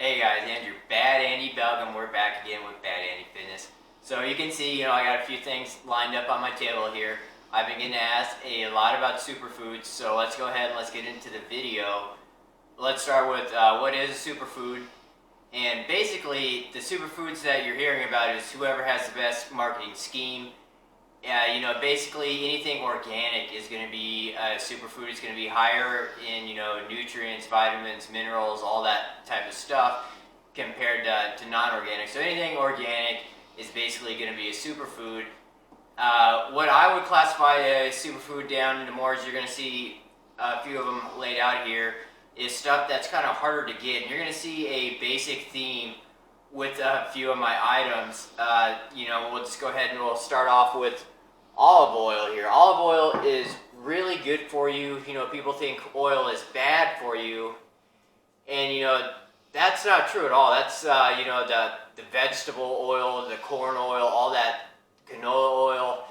Hey guys, Andrew, Bad Andy Belgium. We're back again with Bad Andy Fitness. So you can see, I got a few things lined up on my table here. I've been getting asked a lot about superfoods, so let's go ahead and let's get into the video. Let's start with what is a superfood. And basically, the superfoods that you're hearing about is whoever has the best marketing scheme. Basically anything organic is going to be a superfood. It's going to be higher in, nutrients, vitamins, minerals, all that type of stuff compared to non-organic. So anything organic is basically going to be a superfood. What I would classify a superfood down into more is you're going to see a few of them laid out here is stuff that's kind of harder to get. And you're going to see a basic theme with a few of my items. We'll just go ahead and we'll start off with olive oil here. Olive oil is really good for you. People think oil is bad for you, and that's not true at all. That's the vegetable oil, the corn oil, all that canola oil,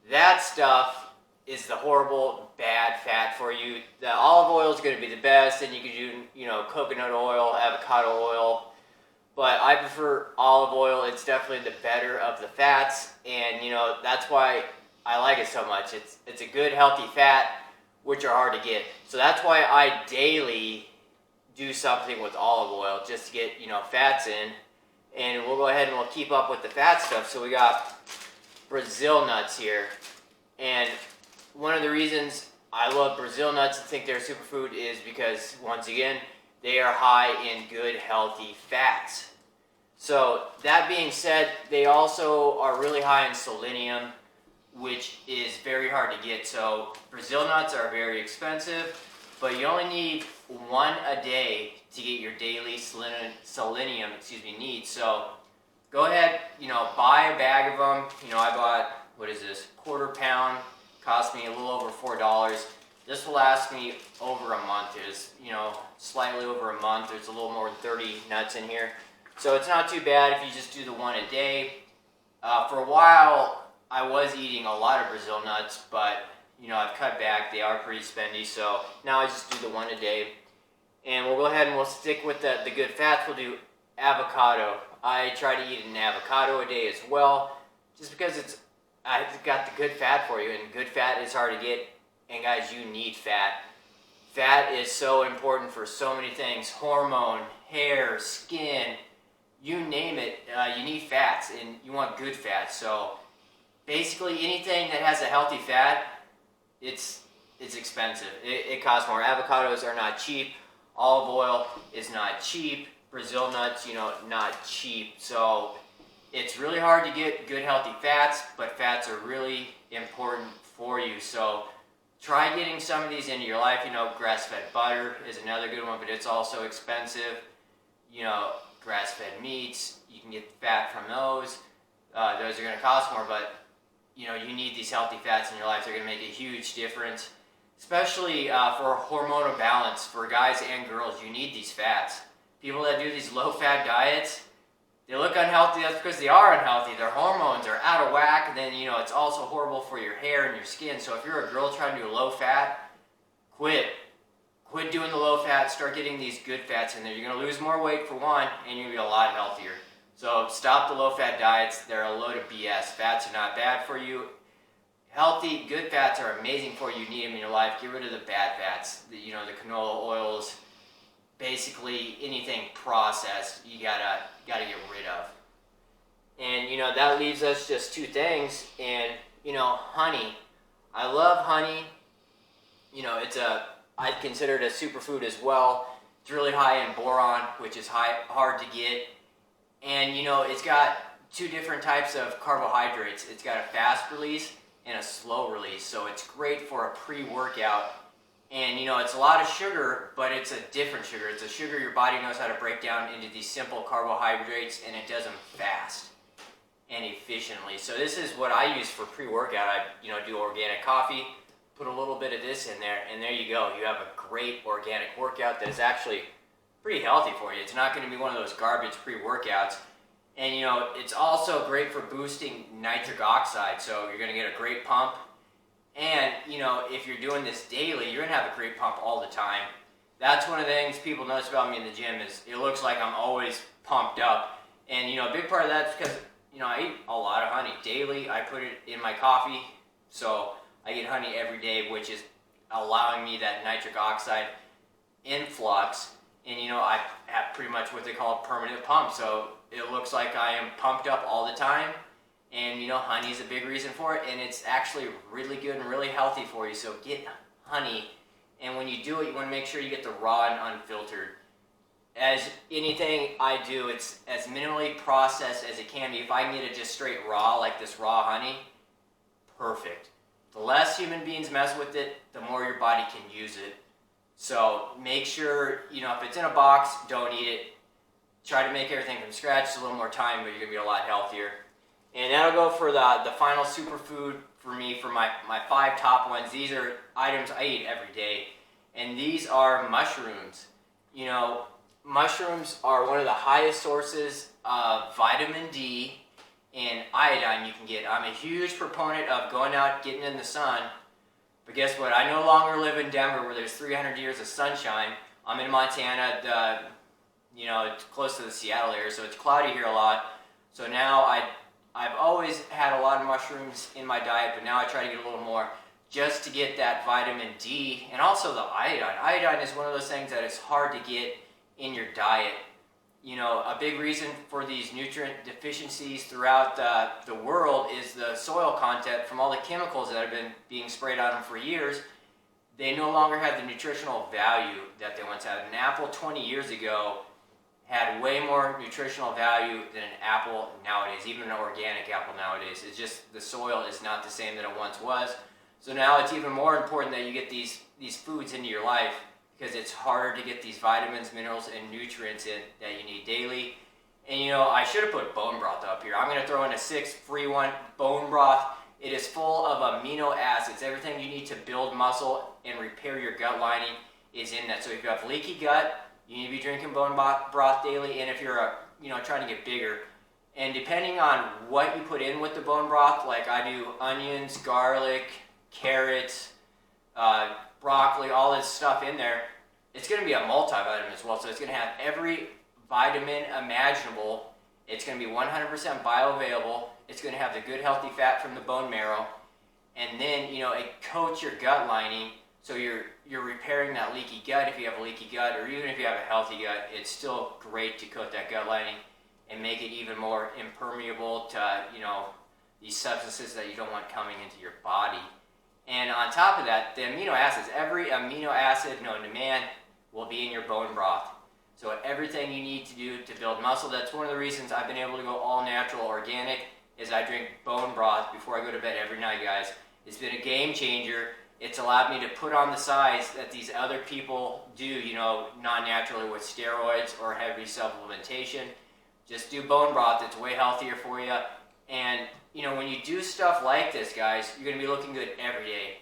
that stuff is the horrible bad fat for you. The olive oil is going to be the best, and you can do coconut oil, avocado oil. But I prefer olive oil. It's definitely the better of the fats, and that's why I like it so much. It's a good healthy fat, which are hard to get. So that's why I daily do something with olive oil just to get fats in. And we'll go ahead and we'll keep up with the fat stuff. So we got Brazil nuts here, and one of the reasons I love Brazil nuts and think they're a superfood is because once again, they are high in good, healthy fats. So that being said, they also are really high in selenium, which is very hard to get. So Brazil nuts are very expensive, but you only need one a day to get your daily selenium needs. So go ahead, buy a bag of them. I bought, what is this, quarter pound, cost me a little over $4. This will last me over a month. It's, slightly over a month. There's a little more than 30 nuts in here. So it's not too bad if you just do the one a day. For a while, I was eating a lot of Brazil nuts, but, I've cut back. They are pretty spendy, so now I just do the one a day. And we'll go ahead and we'll stick with the good fats. We'll do avocado. I try to eat an avocado a day as well, just because it's got the good fat for you, and good fat is hard to get. And guys, you need fat. Fat is so important for so many things. Hormone, hair, skin, you name it, you need fats, and you want good fats. So basically anything that has a healthy fat, it's expensive. It costs more. Avocados are not cheap. Olive oil is not cheap. Brazil nuts, not cheap. So it's really hard to get good healthy fats, but fats are really important for you. So try getting some of these into your life. Grass-fed butter is another good one, but it's also expensive. Grass-fed meats, you can get fat from those. Those are going to cost more, but you need these healthy fats in your life. They're going to make a huge difference, especially for hormonal balance for guys and girls. You need these fats. People that do these low-fat diets, they look unhealthy. That's because they are unhealthy. Their hormones are out of whack, and then it's also horrible for your hair and your skin. So if you're a girl trying to do low-fat, quit doing the low-fat. Start getting these good fats in there. You're going to lose more weight for one, and you're going to be a lot healthier. So stop the low-fat diets. They're a load of BS. Fats are not bad for you. Healthy, good fats are amazing for you. You need them in your life. Get rid of the bad fats. The canola oils. Basically anything processed, you gotta get rid of. And that leaves us just two things. And honey. I love honey. I consider it a superfood as well. It's really high in boron, which is hard to get. And it's got two different types of carbohydrates. It's got a fast release and a slow release. So it's great for a pre-workout. And it's a lot of sugar, but it's a different sugar. It's a sugar your body knows how to break down into these simple carbohydrates, and it does them fast and efficiently. So this is what I use for pre-workout. I do organic coffee, put a little bit of this in there, and there you go. You have a great organic workout that is actually pretty healthy for you. It's not going to be one of those garbage pre-workouts. And it's also great for boosting nitric oxide, so you're going to get a great pump. And if you're doing this daily, you're going to have a great pump all the time. That's one of the things people notice about me in the gym is it looks like I'm always pumped up. And, you know, a big part of that's because, you know, I eat a lot of honey daily. I put it in my coffee, so I get honey every day, which is allowing me that nitric oxide influx. And, you know, I have pretty much what they call a permanent pump, so it looks like I am pumped up all the time. And, you know, honey is a big reason for it, and it's actually really good and really healthy for you. So get honey, and when you do it, you want to make sure you get the raw and unfiltered. As anything I do, it's as minimally processed as it can be. If I can get it just straight raw, like this raw honey, perfect. The less human beings mess with it, the more your body can use it. So make sure, you know, if it's in a box, don't eat it. Try to make everything from scratch. It's a little more time, but you're going to be a lot healthier. And that'll go for the final superfood for me, for my 5 top ones. These are items I eat every day. And these are mushrooms. You know, mushrooms are one of the highest sources of vitamin D and iodine you can get. I'm a huge proponent of going out, getting in the sun. But guess what? I no longer live in Denver where there's 300 years of sunshine. I'm in Montana. You know, it's close to the Seattle area, so it's cloudy here a lot. So now I've always had a lot of mushrooms in my diet, but now I try to get a little more just to get that vitamin D and also the iodine. Iodine is one of those things that is hard to get in your diet. You know, a big reason for these nutrient deficiencies throughout the world is the soil content from all the chemicals that have been being sprayed on them for years. They no longer have the nutritional value that they once had. An apple 20 years ago had way more nutritional value than an apple nowadays, even an organic apple nowadays. It's just the soil is not the same that it once was. So now it's even more important that you get these foods into your life, because it's harder to get these vitamins, minerals, and nutrients in that you need daily. And you know, I should have put bone broth up here. I'm going to throw in a 6th free one, bone broth. It is full of amino acids. Everything you need to build muscle and repair your gut lining is in that. So if you have leaky gut, you need to be drinking bone broth daily. And if you're trying to get bigger, and depending on what you put in with the bone broth, like I do onions, garlic, carrots, broccoli, all this stuff in there, it's going to be a multivitamin as well. So it's going to have every vitamin imaginable. It's going to be 100% bioavailable. It's going to have the good healthy fat from the bone marrow. And then, you know, it coats your gut lining. So you're repairing that leaky gut if you have a leaky gut, or even if you have a healthy gut, it's still great to coat that gut lining and make it even more impermeable to, you know, these substances that you don't want coming into your body. And on top of that, the amino acids, every amino acid known to man will be in your bone broth. So everything you need to do to build muscle, that's one of the reasons I've been able to go all natural, organic, is I drink bone broth before I go to bed every night, guys. It's been a game changer. It's allowed me to put on the size that these other people do, you know, non-naturally with steroids or heavy supplementation. Just do bone broth. It's way healthier for you. And, you know, when you do stuff like this, guys, you're going to be looking good every day.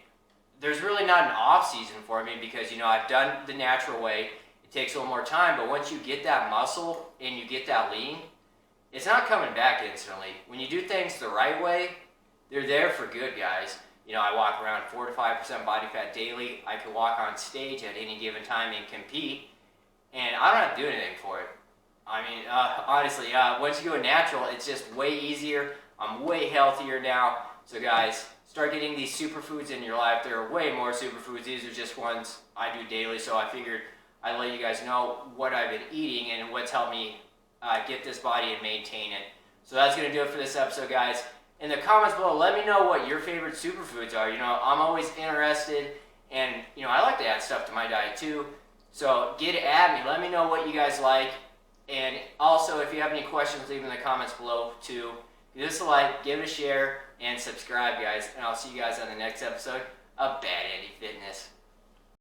There's really not an off season for me because, you know, I've done the natural way. It takes a little more time, but once you get that muscle and you get that lean, it's not coming back instantly. When you do things the right way, they're there for good, guys. You know, I walk around 4 to 5% body fat daily. I can walk on stage at any given time and compete, and I don't have to do anything for it. I mean, honestly, once you go natural, it's just way easier. I'm way healthier now. So guys, start getting these superfoods in your life. There are way more superfoods. These are just ones I do daily, so I figured I'd let you guys know what I've been eating and what's helped me get this body and maintain it. So that's going to do it for this episode, guys. In the comments below, let me know what your favorite superfoods are. You know, I'm always interested, and, you know, I like to add stuff to my diet too. So get it at me. Let me know what you guys like. And also, if you have any questions, leave them in the comments below too. Give us a like, give it a share, and subscribe, guys. And I'll see you guys on the next episode of Bad Andy Fitness.